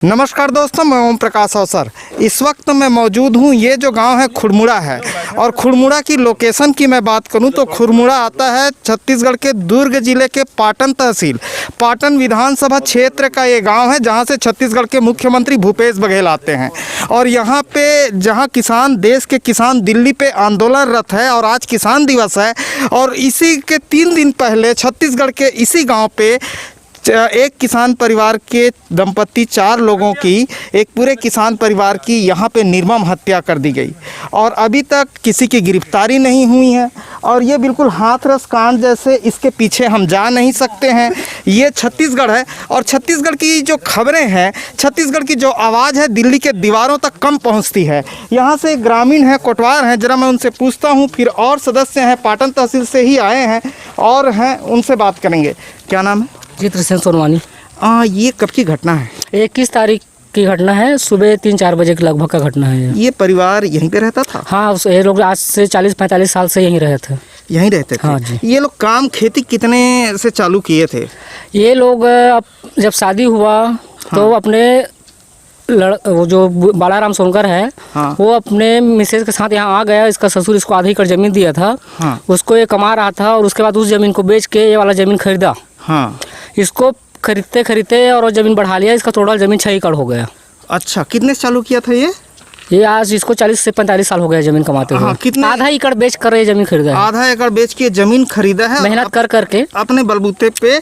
नमस्कार दोस्तों, मैं ओम प्रकाश अवसर। इस वक्त मैं मौजूद हूँ, ये जो गांव है खुड़मुड़ा है। और खुड़मुड़ा की लोकेशन की मैं बात करूँ तो खुड़मुड़ा आता है छत्तीसगढ़ के दुर्ग जिले के पाटन तहसील, पाटन विधानसभा क्षेत्र का ये गांव है, जहां से छत्तीसगढ़ के मुख्यमंत्री भूपेश बघेल आते हैं। और यहाँ पे जहाँ किसान, देश के किसान दिल्ली पे आंदोलनरत है और आज किसान दिवस है। और इसी के 3 दिन पहले छत्तीसगढ़ के इसी गाँव पे एक किसान परिवार के दंपत्ति 4 लोगों की, एक पूरे किसान परिवार की यहाँ पे निर्मम हत्या कर दी गई और अभी तक किसी की गिरफ्तारी नहीं हुई है। और ये बिल्कुल हाथरस कांड जैसे, इसके पीछे हम जा नहीं सकते हैं। ये छत्तीसगढ़ है और छत्तीसगढ़ की जो खबरें हैं, छत्तीसगढ़ की जो आवाज़ है, दिल्ली के दीवारों तक कम पहुँचती है। यहाँ से ग्रामीण हैं, कोटवार हैं, जरा मैं उनसे पूछता हूँ। फिर और सदस्य हैं, पाटन तहसील से ही आए हैं और हैं, उनसे बात करेंगे। क्या नाम है? चित्रसेन सोनवानी। ये कब की घटना है? 21 तारीख की घटना है, सुबह 3-4 बजे के लगभग का घटना है। ये परिवार यहीं पे रहता था? हाँ, ये लोग आज से 40-45 साल से यहीं रहे थे। यहीं रहते थे? हाँ जी। ये लोग काम खेती कितने से चालू किए थे? ये लोग जब शादी हुआ तो अपने वो जो बालाराम सोनकर है, हाँ। वो अपने मिसेज के साथ यहाँ आ गया। इसका ससुर इसको आधी एकड़ ज़मीन दिया था। हाँ। उसको ये कमा रहा था और उसके बाद उस ज़मीन को बेच के ये वाला ज़मीन खरीदा। हाँ। इसको खरीदते और ज़मीन बढ़ा लिया। इसका टोटल ज़मीन 6 एकड़ हो गया। अच्छा, कितने से चालू किया था ये आज इसको 40 से 45 साल हो गया ज़मीन कमाते हुए। हाँ, कितने? आधा एकड़ बेच कर ये ज़मीन खरीदा है। आधा एकड़ बेच के ज़मीन खरीदा है, मेहनत कर करके अपने बलबूते पे।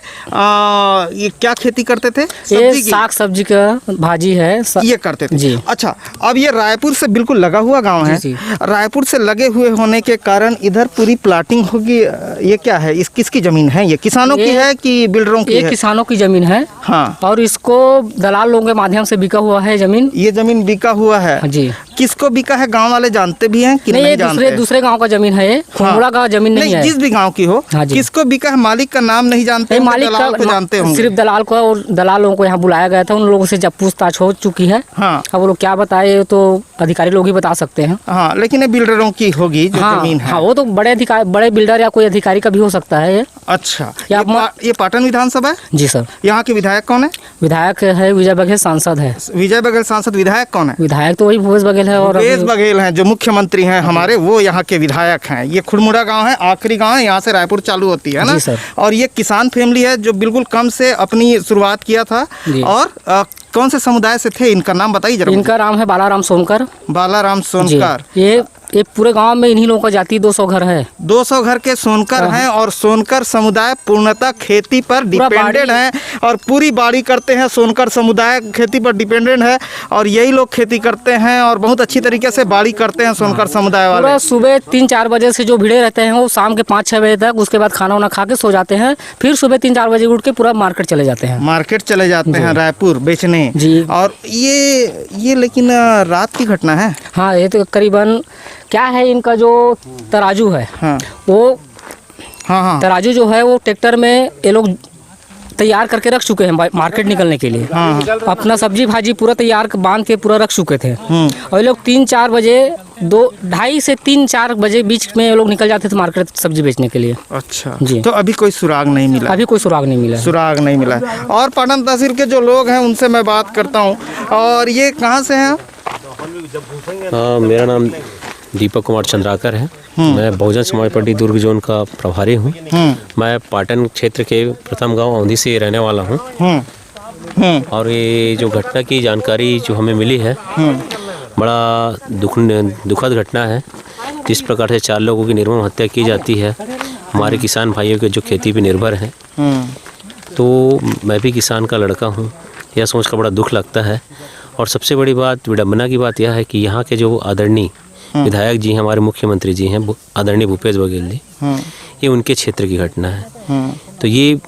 ये क्या खेती करते थे? ये सब्जी की? साग सब्जी का भाजी है ये करते थे जी। अच्छा, अब ये रायपुर से बिल्कुल लगा हुआ गांव है। जी। रायपुर से लगे हुए होने के कारण इधर पूरी प्लाटिंग होगी। ये क्या है? इस किसकी ज़मीन है? ये किसानों की है कि बिल्डरों की ये है? किसानों की ज़मीन है। हाँ। और इसको दलाल लोगों के माध्यम से बिका हुआ है ज़मीन। ये ज़मीन बिका हुआ है जी। किसको बिका है? गांव वाले जानते भी हैं कि नहीं, नहीं ये जानते? दूसरे गांव का ज़मीन है। ये खुड़मुड़ा का ज़मीन नहीं है। जिस भी गांव की हो। हाँ जी। किसको बिका है? मालिक का नाम नहीं जानते होंगे, मालिक दलाल को जानते होंगे। सिर्फ दलाल को, और दलाल लोगों को यहाँ बुलाया गया था। उन लोगों से जब पूछताछ हो चुकी है, हाँ। अब वो लोग क्या बताए तो अधिकारी लोग ही बता सकते हैं। हाँ, लेकिन ये बिल्डरों की होगी जो जमीन है। हाँ, वो तो बड़े बिल्डर या कोई अधिकारी का भी हो सकता है ये। अच्छा, ये पाटन विधानसभा है? जी सर। यहाँ के विधायक कौन है? विधायक है विजय बघेल, सांसद है विजय बघेल सांसद। विधायक कौन है? विधायक तो वही भूपेश बघेल है। और भूपेश बघेल हैं जो मुख्यमंत्री हैं हमारे, वो यहाँ के विधायक हैं। ये खुड़मुड़ा गांव है, आखिरी गांव है, यहाँ से रायपुर चालू होती है ना? जी सर। और ये किसान फैमिली है जो बिल्कुल कम से अपनी शुरुआत किया था। और कौन से समुदाय से थे? इनका नाम बताइए जरा। इनका नाम है बालाराम सोनकर। बालाराम सोनकर। ये पूरे गांव में इन्हीं लोगों का जाति 200 घर है। 200 घर के सोनकर हैं और सोनकर समुदाय पूर्णतः खेती पर डिपेंडेंट है और पूरी बाड़ी करते हैं। सोनकर समुदाय खेती पर डिपेंडेंट है और यही लोग खेती करते हैं और बहुत अच्छी तरीके से बाड़ी करते हैं सोनकर समुदाय वाले। पूरा सुबह 3-4 बजे से जो भिड़े रहते हैं वो शाम के 5-6 बजे तक, उसके बाद खाना वाना खा के सो जाते हैं। फिर सुबह 3-4 बजे उठ के पूरा मार्केट चले जाते हैं। मार्केट चले जाते हैं रायपुर बेचने जी। और ये लेकिन रात की घटना है। हाँ, ये तो करीबन क्या है, इनका जो तराजू है। हाँ। वो हाँ। तराजू जो है वो ट्रैक्टर में ये लोग तैयार करके रख चुके हैं मार्केट निकलने के लिए। हाँ। अपना सब्जी भाजी पूरा तैयार बांध के पूरा रख चुके थे। और ये लोग 3-4 बजे 2-2:30 से 3-4 बजे बीच में ये लोग निकल जाते थे मार्केट सब्जी बेचने के लिए। अच्छा जी। तो अभी कोई सुराग नहीं मिला? अभी कोई सुराग नहीं मिला। सुराग नहीं मिला। और पाटन तहसील के जो लोग हैं उनसे मैं बात करता हूँ। और ये कहाँ से हैं? मेरा नाम दीपक कुमार चंद्राकर है। मैं बहुजन समाज पार्टी दुर्ग जोन का प्रभारी हूँ। मैं पाटन क्षेत्र के प्रथम गांव औंधी से रहने वाला हूँ। और ये जो घटना की जानकारी जो हमें मिली है, बड़ा दुखद घटना है। जिस प्रकार से 4 लोगों की निर्मम हत्या की जाती है, हमारे किसान भाइयों के जो खेती पे निर्भर हैं। तो मैं भी किसान का लड़का हूँ, यह सोच कर बड़ा दुख लगता है। और सबसे बड़ी बात, विडम्बना की बात यह है कि यहाँ के जो आदरणीय विधायक जी हैं, हमारे मुख्यमंत्री जी हैं आदरणीय भूपेश बघेल जी, ये उनके क्षेत्र की घटना है। तो ये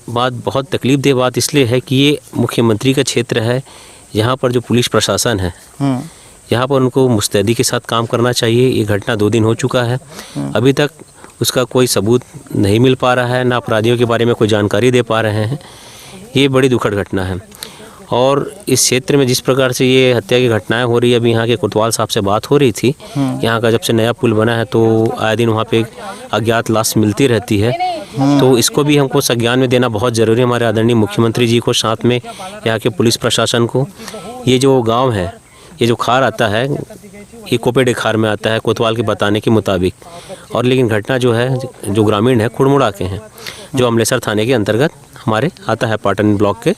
बात बहुत तकलीफदेह बात इसलिए है कि ये मुख्यमंत्री का क्षेत्र है। यहाँ पर जो पुलिस प्रशासन है, यहाँ पर उनको मुस्तैदी के साथ काम करना चाहिए। ये घटना 2 दिन हो चुका है, अभी तक उसका कोई सबूत नहीं मिल पा रहा है, ना अपराधियों के बारे में कोई जानकारी दे पा रहे हैं। ये बड़ी दुखद घटना है। और इस क्षेत्र में जिस प्रकार से ये हत्या की घटनाएं हो रही है, अभी यहाँ के कोतवाल साहब से बात हो रही थी, यहाँ का जब से नया पुल बना है तो आए दिन वहाँ पे अज्ञात लाश मिलती रहती है, तो इसको भी हमको संज्ञान में देना बहुत ज़रूरी है। हमारे आदरणीय मुख्यमंत्री जी को, साथ में यहाँ के पुलिस प्रशासन को। ये जो गाँव है, ये जो खार आता है, ये कोपेडे खार में आता है कोतवाल के बताने के मुताबिक, और लेकिन घटना जो है जो ग्रामीण है खुड़मुड़ा के हैं, जो अमलेसर थाने के अंतर्गत हमारे आता है पाटन ब्लॉक के।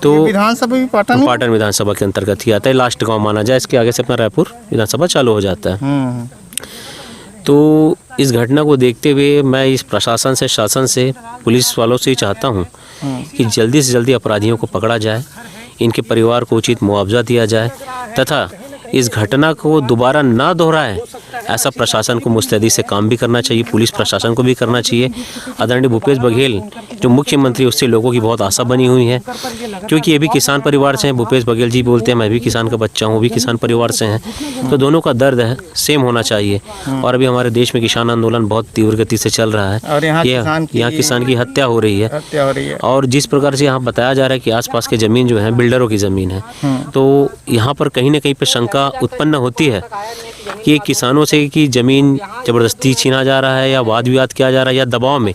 तो विधानसभा भी पाटन विधानसभा के अंतर्गत ही आता है, लास्ट गांव माना जाए, इसके आगे से अपना रायपुर विधानसभा चालू हो जाता है। तो इस घटना को देखते हुए मैं इस प्रशासन से, शासन से, पुलिस वालों से चाहता हूँ कि जल्दी से जल्दी अपराधियों को पकड़ा जाए, इनके परिवार को उचित मुआवजा दिया जाए तथा इस घटना को दोबारा ना दोहराए, ऐसा प्रशासन को मुस्तैदी से काम भी करना चाहिए, पुलिस प्रशासन को भी करना चाहिए। आदरणीय भूपेश बघेल जो मुख्यमंत्री, उससे लोगों की बहुत आशा बनी हुई है, क्योंकि ये भी किसान परिवार से हैं। भूपेश बघेल जी बोलते हैं मैं भी किसान का बच्चा हूँ, वो भी किसान परिवार से हैं, तो दोनों का दर्द है सेम होना चाहिए। और अभी हमारे देश में किसान आंदोलन बहुत तीव्र गति से चल रहा है और यहाँ किसान की हत्या हो रही है। और जिस प्रकार से यहाँ बताया जा रहा है कि आसपास की ज़मीन जो है बिल्डरों की ज़मीन है, तो यहाँ पर कहीं ना कहीं पर शंका उत्पन्न होती है कि किसानों से की ज़मीन ज़बरदस्ती छीना जा रहा है या वाद विवाद किया जा रहा है या दबाव में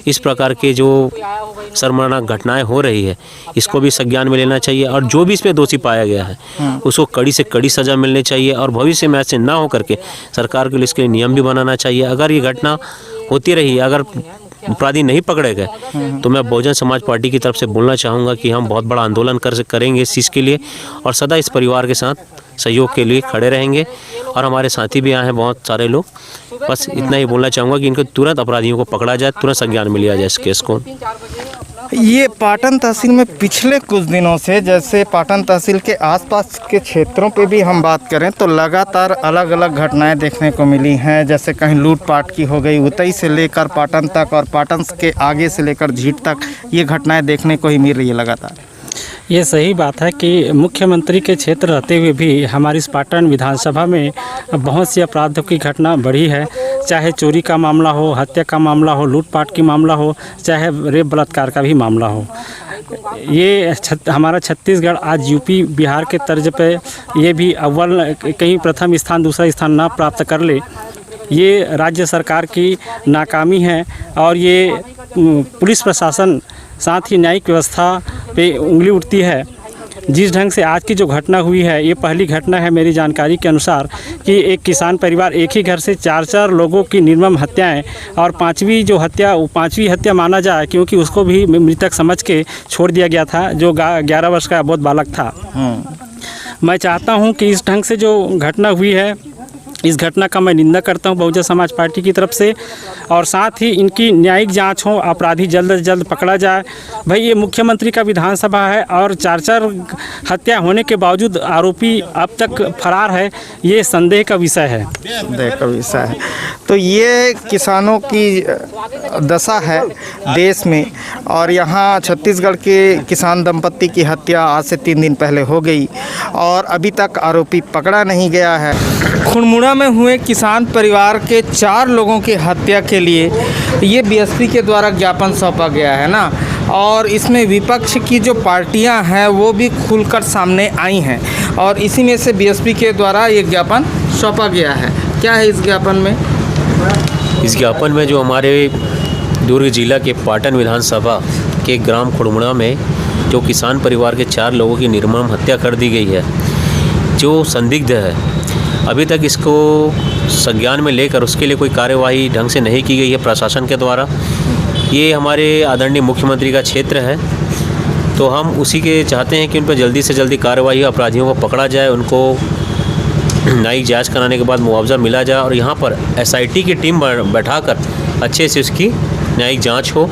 इस प्रकार के जो शर्मनाक घटनाएं हो रही है, इसको भी संज्ञान में लेना चाहिए। और जो भी इसमें दोषी पाया गया है उसको कड़ी से कड़ी सज़ा मिलनी चाहिए, और भविष्य में ऐसे ना हो करके सरकार के लिए इसके नियम भी बनाना चाहिए। अगर ये घटना होती रही, अगर अपराधी नहीं पकड़े गए, तो मैं बहुजन समाज पार्टी की तरफ से बोलना चाहूँगा कि हम बहुत बड़ा आंदोलन करेंगे इस चीज़ के लिए, और सदा इस परिवार के साथ सहयोग के लिए खड़े रहेंगे। और हमारे साथी भी आए हैं बहुत सारे लोग। बस इतना ही बोलना चाहूँगा कि इनको तुरंत अपराधियों को पकड़ा जाए, तुरंत संज्ञान में लिया जाए इस केस को। ये पाटन तहसील में पिछले कुछ दिनों से, जैसे पाटन तहसील के आसपास के क्षेत्रों पे भी हम बात करें तो लगातार अलग अलग घटनाएं देखने को मिली हैं। जैसे कहीं लूटपाट की हो गई, उतई से लेकर पाटन तक और पाटन के आगे से लेकर झीट तक ये घटनाएं देखने को ही मिल रही है लगातार। ये सही बात है कि मुख्यमंत्री के क्षेत्र रहते हुए भी हमारी इस पाटन विधानसभा में बहुत सी अपराधों की घटना बढ़ी है, चाहे चोरी का मामला हो, हत्या का मामला हो, लूटपाट की मामला हो, चाहे रेप बलात्कार का भी मामला हो। ये हमारा छत्तीसगढ़ आज यूपी बिहार के तर्ज पे ये भी अव्वल, कहीं प्रथम स्थान दूसरा स्थान ना प्राप्त कर ले, ये राज्य सरकार की नाकामी है। और ये पुलिस प्रशासन साथ ही न्यायिक व्यवस्था पे उंगली उठती है। जिस ढंग से आज की जो घटना हुई है, ये पहली घटना है मेरी जानकारी के अनुसार कि एक किसान परिवार, एक ही घर से 4 लोगों की निर्मम हत्याएं, और पांचवी हत्या माना जाए क्योंकि उसको भी मृतक समझ के छोड़ दिया गया था, जो 11 वर्ष का अबोध बालक था। मैं चाहता हूं कि इस ढंग से जो घटना हुई है, इस घटना का मैं निंदा करता हूं बहुजन समाज पार्टी की तरफ से, और साथ ही इनकी न्यायिक जांच हो, अपराधी जल्द से जल्द पकड़ा जाए। भाई ये मुख्यमंत्री का विधानसभा है और 4 हत्या होने के बावजूद आरोपी अब तक फरार है, ये संदेह का विषय है। तो ये किसानों की दशा है देश में, और यहाँ छत्तीसगढ़ के किसान दंपत्ति की हत्या आज से 3 दिन पहले हो गई और अभी तक आरोपी पकड़ा नहीं गया है। खुड़मुड़ा में हुए किसान परिवार के 4 लोगों की हत्या के लिए ये बीएसपी के द्वारा ज्ञापन सौंपा गया है ना, और इसमें विपक्ष की जो पार्टियां हैं वो भी खुलकर सामने आई हैं, और इसी में से बीएसपी के द्वारा ये ज्ञापन सौंपा गया है। क्या है इस ज्ञापन में? इस ज्ञापन में जो हमारे दुर्ग जिला के पाटन विधानसभा के ग्राम खुड़मुड़ा में जो किसान परिवार के 4 लोगों की निर्मम हत्या कर दी गई है, जो संदिग्ध है, अभी तक इसको संज्ञान में लेकर उसके लिए कोई कार्यवाही ढंग से नहीं की गई है प्रशासन के द्वारा। ये हमारे आदरणीय मुख्यमंत्री का क्षेत्र है, तो हम उसी के चाहते हैं कि उन पर जल्दी से जल्दी कार्रवाई, अपराधियों को पकड़ा जाए, उनको न्यायिक जांच कराने के बाद मुआवजा मिला जाए, और यहाँ पर एसआईटी की टीम बैठाकर अच्छे से उसकी न्यायिक जाँच हो।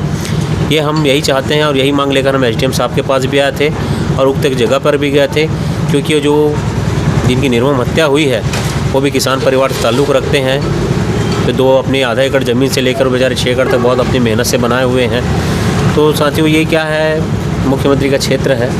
ये हम यही चाहते हैं, और यही मांग लेकर हम एसडीएम साहब के पास भी आए थे और उक्त जगह पर भी गए थे, क्योंकि जो जिनकी निर्मम हत्या हुई है वो भी किसान परिवार से ताल्लुक़ रखते हैं। तो 2 अपनी आधा एकड़ ज़मीन से लेकर बेचारे 6 एकड़ तक बहुत अपनी मेहनत से बनाए हुए हैं। तो साथियों, ये क्या है, मुख्यमंत्री का क्षेत्र है,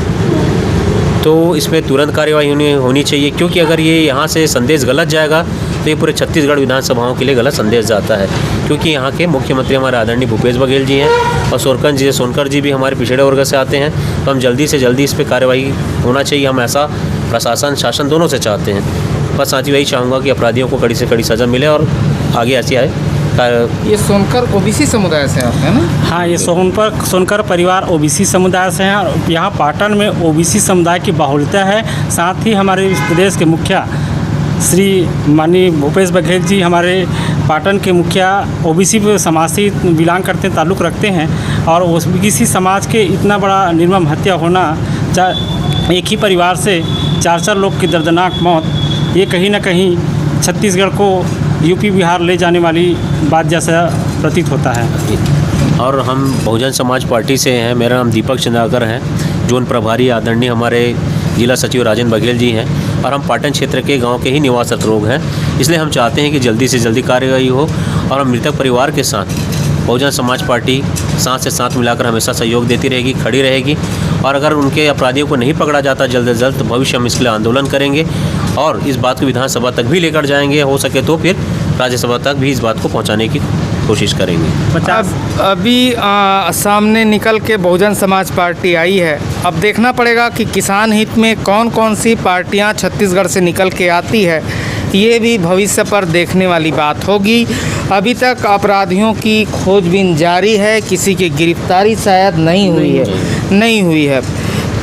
तो इसमें तुरंत कार्यवाही होनी चाहिए, क्योंकि अगर ये यहाँ से संदेश गलत जाएगा तो ये पूरे छत्तीसगढ़ विधानसभाओं के लिए गलत संदेश जाता है, क्योंकि यहाँ के मुख्यमंत्री हमारे आदरणीय भूपेश बघेल जी हैं और सोनकर जी भी हमारे पिछड़े वर्ग से आते हैं। तो हम जल्दी से जल्दी इस पर कार्यवाही होना चाहिए। हम ऐसा प्रशासन शासन दोनों से चाहते हैं। बस साथ ही वही चाहूँगा कि अपराधियों को कड़ी से कड़ी सज़ा मिले और आगे ऐसी आए। ये सोनकर ओबीसी समुदाय से आते हैं ना? हाँ, ये सोनकर परिवार ओबीसी समुदाय से हैं और यहाँ पाटन में ओबीसी समुदाय की बाहुल्यता है। साथ ही हमारे इस प्रदेश के मुखिया श्री माननीय भूपेश बघेल जी हमारे पाटन के मुखिया ओबीसी समाज से बिलोंग करते हैं, ताल्लुक़ रखते हैं। और ओबीसी समाज के इतना बड़ा निर्मम हत्या होना, एक ही परिवार से 4 लोग की दर्दनाक मौत, ये कहीं ना कहीं छत्तीसगढ़ को यूपी बिहार ले जाने वाली बात जैसा प्रतीत होता है। और हम बहुजन समाज पार्टी से हैं। मेरा नाम दीपक चंद्राकर है। जोन प्रभारी आदरणीय हमारे जिला सचिव राजेंद्र बघेल जी हैं और हम पाटन क्षेत्र के गांव के ही निवासरत लोग हैं। इसलिए हम चाहते हैं कि जल्दी से जल्दी कार्यवाही हो और हम मृतक परिवार के साथ बहुजन समाज पार्टी साथ से साथ मिलाकर हमेशा सहयोग देती रहेगी, खड़ी रहेगी। और अगर उनके अपराधियों को नहीं पकड़ा जाता जल्द से जल्द, तो भविष्य हम इसके लिए आंदोलन करेंगे और इस बात को विधानसभा तक भी लेकर जाएंगे। हो सके तो फिर राज्यसभा तक भी इस बात को पहुंचाने की कोशिश करेंगे। अभी सामने निकल के बहुजन समाज पार्टी आई है। अब देखना पड़ेगा कि किसान हित में कौन कौन सी पार्टियां छत्तीसगढ़ से निकल के आती है। ये भी भविष्य पर देखने वाली बात होगी। अभी तक अपराधियों की खोजबीन जारी है, किसी की गिरफ्तारी शायद नहीं हुई है।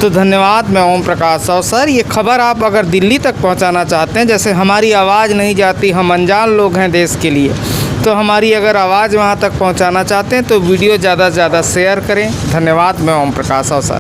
तो धन्यवाद। मैं ओम प्रकाश साव। सर, ये खबर आप अगर दिल्ली तक पहुंचाना चाहते हैं, जैसे हमारी आवाज़ नहीं जाती, हम अनजान लोग हैं देश के लिए, तो हमारी अगर आवाज़ वहां तक पहुंचाना चाहते हैं तो वीडियो ज़्यादा से ज़्यादा शेयर करें। धन्यवाद। मैं ओम प्रकाश साव। सर।